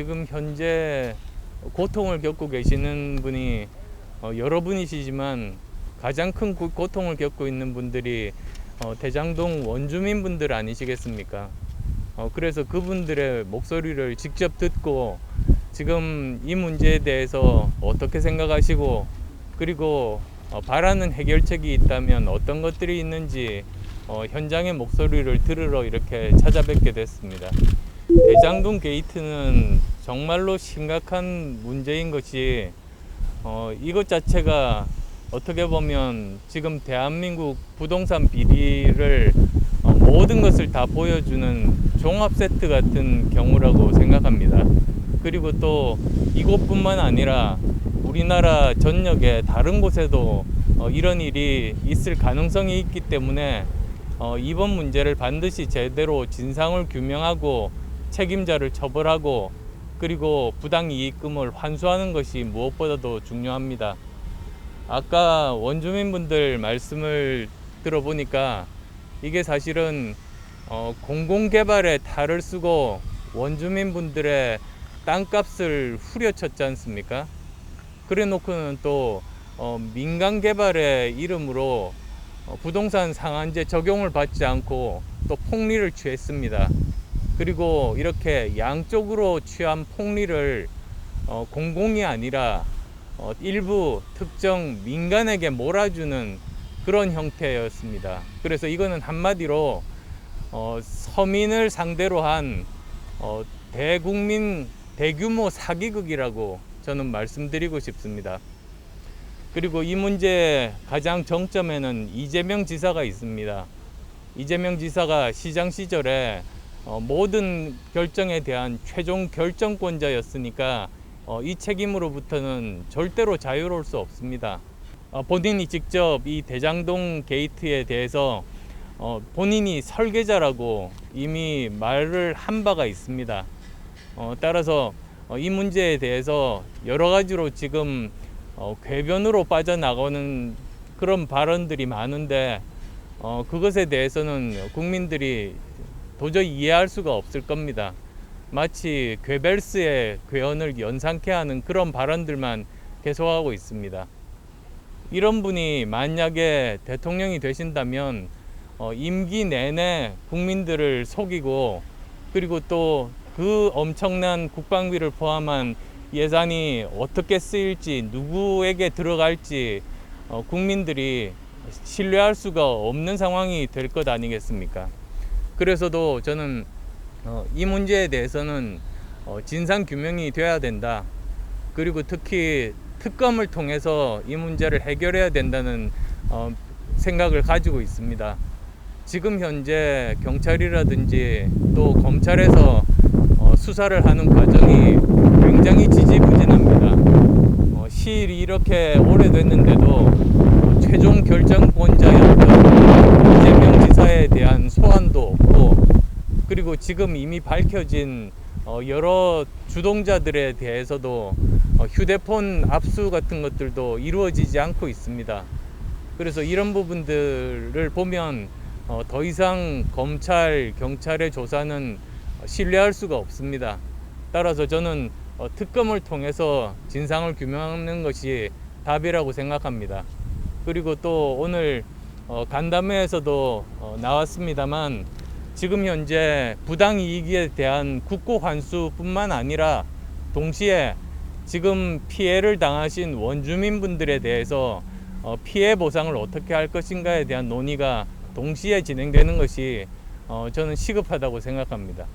지금 현재 고통을 겪고 계시는 분이 여러분이시지만 가장 큰 고통을 겪고 있는 분들이 대장동 원주민분들 아니시겠습니까? 그래서 그분들의 목소리를 직접 듣고 지금 이 문제에 대해서 어떻게 생각하시고 그리고 바라는 해결책이 있다면 어떤 것들이 있는지 현장의 목소리를 들으러 이렇게 찾아뵙게 됐습니다. 대장동 게이트는 정말로 심각한 문제인 것이 이것 자체가 어떻게 보면 지금 대한민국 부동산 비리를 모든 것을 다 보여주는 종합 세트 같은 경우라고 생각합니다. 그리고 또 이곳뿐만 아니라 우리나라 전역에 다른 곳에도 이런 일이 있을 가능성이 있기 때문에 이번 문제를 반드시 제대로 진상을 규명하고 책임자를 처벌하고 그리고 부당이익금을 환수하는 것이 무엇보다도 중요합니다. 아까 원주민분들 말씀을 들어보니까 이게 사실은 공공개발에 탈을 쓰고 원주민분들의 땅값을 후려쳤지 않습니까? 그래 놓고는 또 민간개발의 이름으로 부동산 상한제 적용을 받지 않고 또 폭리를 취했습니다. 그리고 이렇게 양쪽으로 취한 폭리를 공공이 아니라 일부 특정 민간에게 몰아주는 그런 형태였습니다. 그래서 이거는 한마디로 서민을 상대로 한 대규모 사기극이라고 저는 말씀드리고 싶습니다. 그리고 이 문제의 가장 정점에는 이재명 지사가 있습니다. 이재명 지사가 시장 시절에 모든 결정에 대한 최종 결정권자였으니까 이 책임으로부터는 절대로 자유로울 수 없습니다. 본인이 직접 이 대장동 게이트에 대해서 본인이 설계자라고 이미 말을 한 바가 있습니다. 따라서 이 문제에 대해서 여러 가지로 지금 궤변으로 빠져나가는 그런 발언들이 많은데 그것에 대해서는 국민들이 도저히 이해할 수가 없을 겁니다. 마치 괴벨스의 괴언을 연상케 하는 그런 발언들만 계속하고 있습니다. 이런 분이 만약에 대통령이 되신다면 임기 내내 국민들을 속이고 그리고 또 그 엄청난 국방비를 포함한 예산이 어떻게 쓰일지 누구에게 들어갈지 국민들이 신뢰할 수가 없는 상황이 될 것 아니겠습니까? 그래서도 저는 이 문제에 대해서는 진상 규명이 돼야 된다. 그리고 특히 특검을 통해서 이 문제를 해결해야 된다는 생각을 가지고 있습니다. 지금 현재 경찰이라든지 또 검찰에서 수사를 하는 과정이 굉장히 지지부진합니다. 시일이 이렇게 오래됐는데도 최종 결정권자였던 이재명 지사에 대한 소환도 없고 그리고 지금 이미 밝혀진 여러 주동자들에 대해서도 휴대폰 압수 같은 것들도 이루어지지 않고 있습니다. 그래서 이런 부분들을 보면 더 이상 검찰, 경찰의 조사는 신뢰할 수가 없습니다. 따라서 저는 특검을 통해서 진상을 규명하는 것이 답이라고 생각합니다. 그리고 또 오늘 간담회에서도 나왔습니다만 지금 현재 부당이익에 대한 국고 환수뿐만 아니라 동시에 지금 피해를 당하신 원주민분들에 대해서 피해 보상을 어떻게 할 것인가에 대한 논의가 동시에 진행되는 것이 저는 시급하다고 생각합니다.